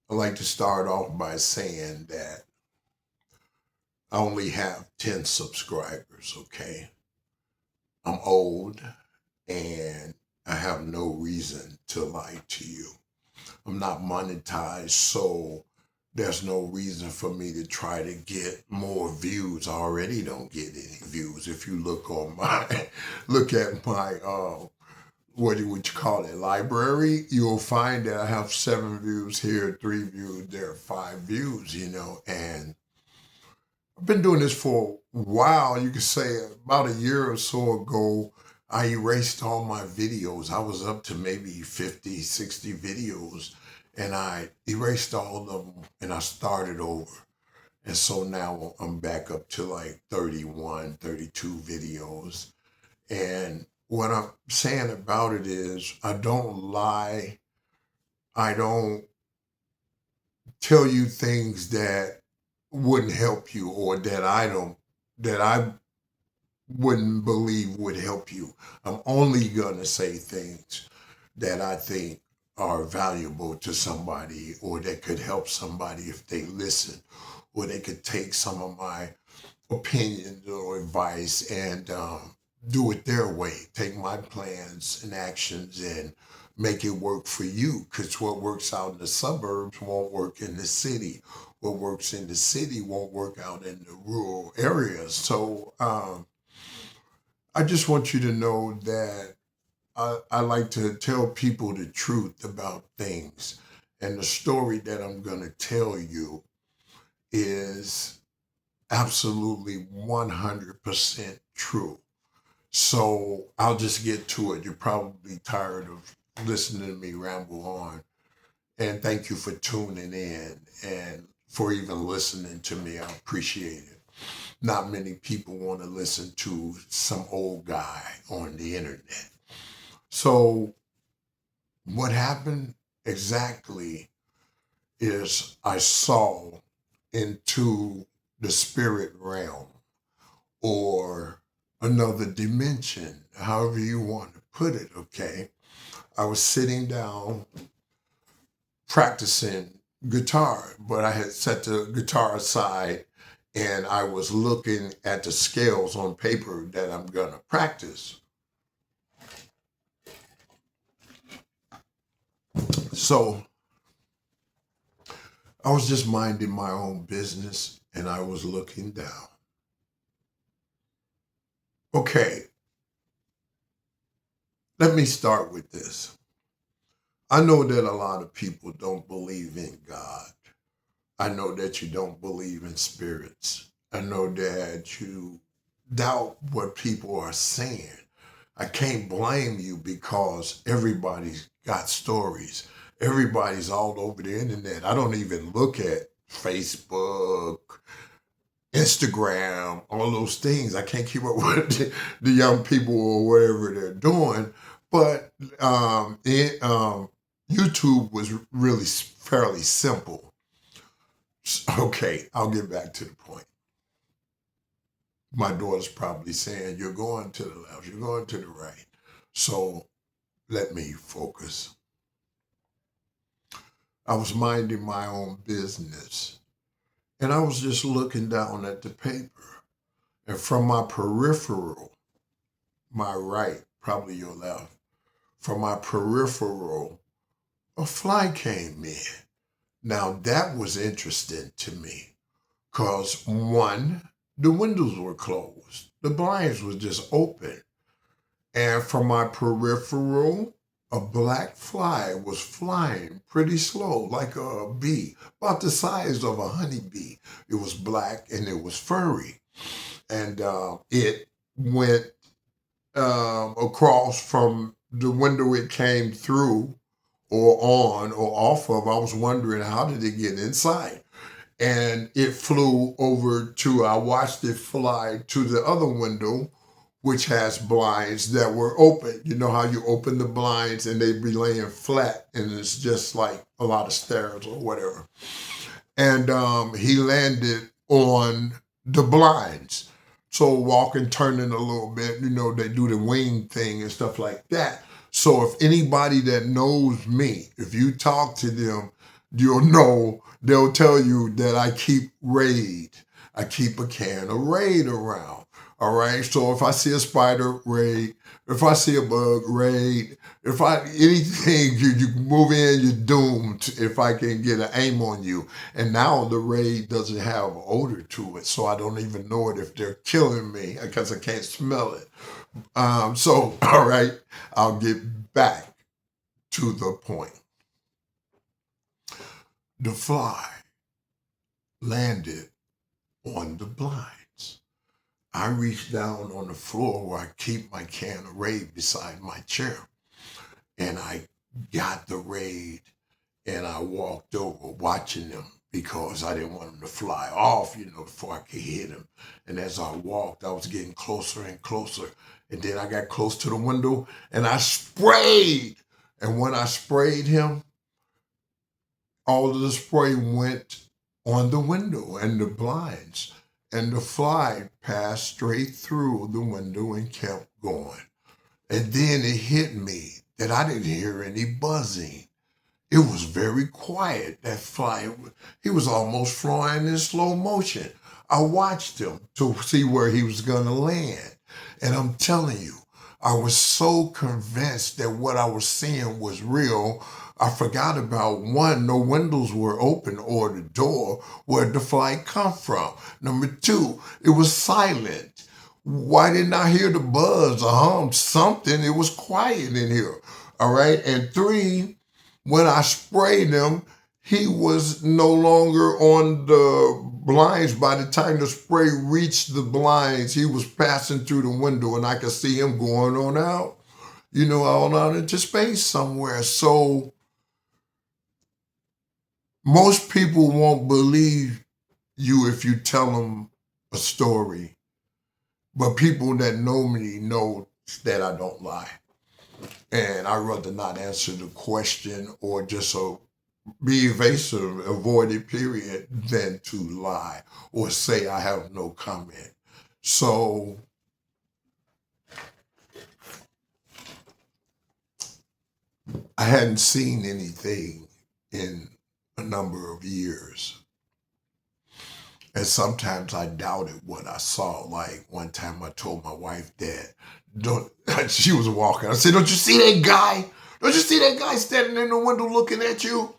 I like to start off by saying that I only have 10 subscribers, okay? I'm old and I have no reason to lie to you. I'm not monetized, so there's no reason for me to try to get more views. I already don't get any views. If you look on my look at my what do you call it, library, you'll find that I have 7 views here, 3 views there, 5 views, and I've been doing this for a while. You could say about a year or so ago, I erased all my videos. I was up to maybe 50, 60 videos, and I erased all of them and I started over. And so now I'm back up to like 31, 32 videos. And what I'm saying about it is, I don't lie. I don't tell you things that wouldn't help you or that I wouldn't believe would help you. I'm only going to say things that I think are valuable to somebody or that could help somebody if they listen, or they could take some of my opinions or advice and do it their way. Take my plans and actions and make it work for you. Because what works out in the suburbs won't work in the city. What works in the city won't work out in the rural areas. So I just want you to know that I like to tell people the truth about things. And the story that I'm going to tell you is absolutely 100% true. So I'll just get to it. You're probably tired of listening to me ramble on. And thank you for tuning in and for even listening to me. I appreciate it. Not many people want to listen to some old guy on the internet. So what happened exactly is I saw into the spirit realm or another dimension, however you want to put it, okay? I was sitting down practicing guitar, but I had set the guitar aside and I was looking at the scales on paper that I'm going to practice. So I was just minding my own business and I was looking down. Okay, let me start with this. I know that a lot of people don't believe in God. I know that you don't believe in spirits. I know that you doubt what people are saying. I can't blame you because everybody's got stories. Everybody's all over the internet. I don't even look at Facebook, Instagram, all those things. I can't keep up with the young people or whatever they're doing. But YouTube was really fairly simple. Okay, I'll get back to the point. My daughter's probably saying, "You're going to the left, you're going to the right." So let me focus. I was minding my own business and I was just looking down at the paper. And from my peripheral, my right, probably your left, from my peripheral, a fly came in. Now that was interesting to me because one, the windows were closed, the blinds were just open. And from my peripheral, a black fly was flying pretty slow, like a bee, about the size of a honeybee. It was black and it was furry. And it went across from the window it came through or on or off of. I was wondering, how did it get inside? And it flew over to, I watched it fly to the other window, which has blinds that were open. You know how you open the blinds and they be laying flat and it's just like a lot of stairs or whatever. And he landed on the blinds. So walking, turning a little bit, they do the wing thing and stuff like that. So if anybody that knows me, if you talk to them, you'll know they'll tell you that I keep Raid. I keep a can of Raid around. All right. So if I see a spider, Raid. If I see a bug, Raid. If I anything you move in, you're doomed. If I can get an aim on you, and now the Raid doesn't have odor to it, so I don't even know it if they're killing me because I can't smell it. So all right, I'll get back to the point. The fly landed on the blinds. I reached down on the floor where I keep my can of Raid beside my chair, and I got the Raid, and I walked over watching them because I didn't want them to fly off, before I could hit them. And as I walked, I was getting closer and closer. And then I got close to the window and I sprayed. And when I sprayed him, all of the spray went on the window and the blinds. And the fly passed straight through the window and kept going. And then it hit me that I didn't hear any buzzing. It was very quiet. That fly, he was almost flying in slow motion. I watched him to see where he was going to land. And I'm telling you, I was so convinced that what I was seeing was real. I forgot about one, no windows were open or the door where the fly come from. Number two, it was silent. Why didn't I hear the buzz or hum, something? It was quiet in here. All right. And three, when I sprayed him, he was no longer on the blinds. By the time the spray reached the blinds, he was passing through the window and I could see him going on out, on out into space somewhere. So most people won't believe you if you tell them a story. But people that know me know that I don't lie. And I'd rather not answer the question or just be evasive, avoid it, period, than to lie or say I have no comment. So I hadn't seen anything in a number of years. And sometimes I doubted what I saw. Like one time I told my wife that she was walking. I said, "Don't you see that guy? Don't you see that guy standing in the window looking at you?"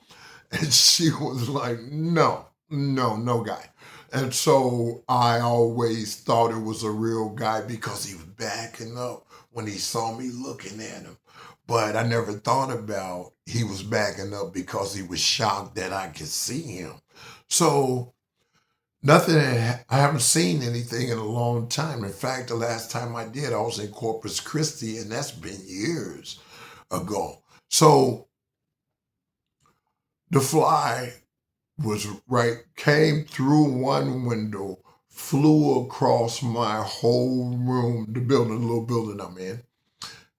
And she was like, "No, no, no guy." And so I always thought it was a real guy because he was backing up when he saw me looking at him. But I never thought about he was backing up because he was shocked that I could see him. So nothing, I haven't seen anything in a long time. In fact, the last time I did, I was in Corpus Christi, and that's been years ago. So the fly was came through one window, flew across my whole room, the building, the little building I'm in,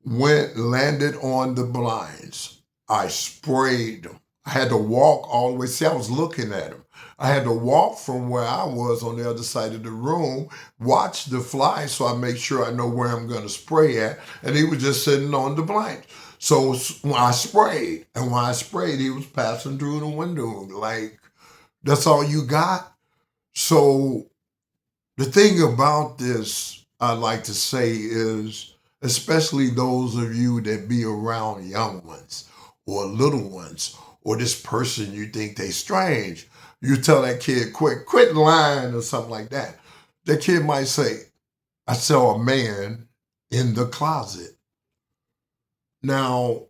landed on the blinds. I sprayed them. I had to walk all the way. See, I was looking at him. I had to walk from where I was on the other side of the room, watch the fly so I make sure I know where I'm going to spray at. And he was just sitting on the blind. So when I sprayed, he was passing through the window. Like, that's all you got? So the thing about this, I'd like to say is, especially those of you that be around young ones or little ones, or this person you think they strange, you tell that kid, quit lying or something like that. The kid might say, "I saw a man in the closet." Now,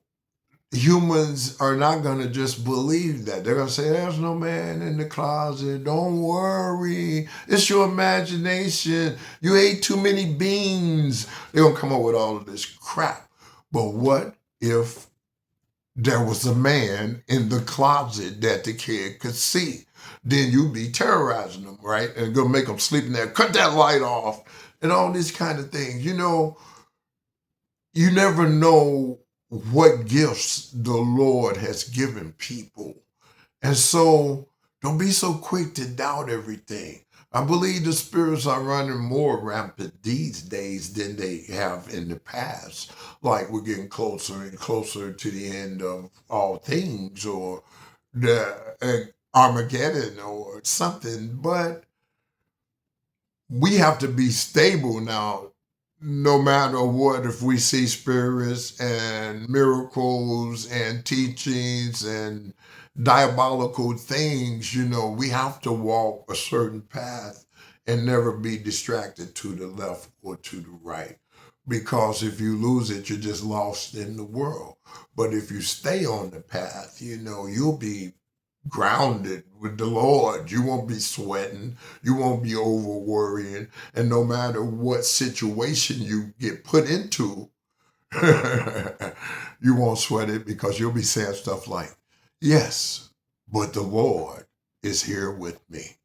humans are not going to just believe that. They're going to say, "There's no man in the closet. Don't worry. It's your imagination. You ate too many beans." They're going to come up with all of this crap. But what if there was a man in the closet that the kid could see? Then you'd be terrorizing them, right? And going to make them sleep in there. Cut that light off and all these kind of things. You never know what gifts the Lord has given people. And so don't be so quick to doubt everything. I believe the spirits are running more rampant these days than they have in the past. Like we're getting closer and closer to the end of all things, or the Armageddon or something, but we have to be stable now. No matter what, if we see spirits and miracles and teachings and diabolical things, we have to walk a certain path and never be distracted to the left or to the right. Because if you lose it, you're just lost in the world. But if you stay on the path, you'll be grounded with the Lord. You won't be sweating. You won't be over worrying. And no matter what situation you get put into, you won't sweat it because you'll be saying stuff like, yes, but the Lord is here with me.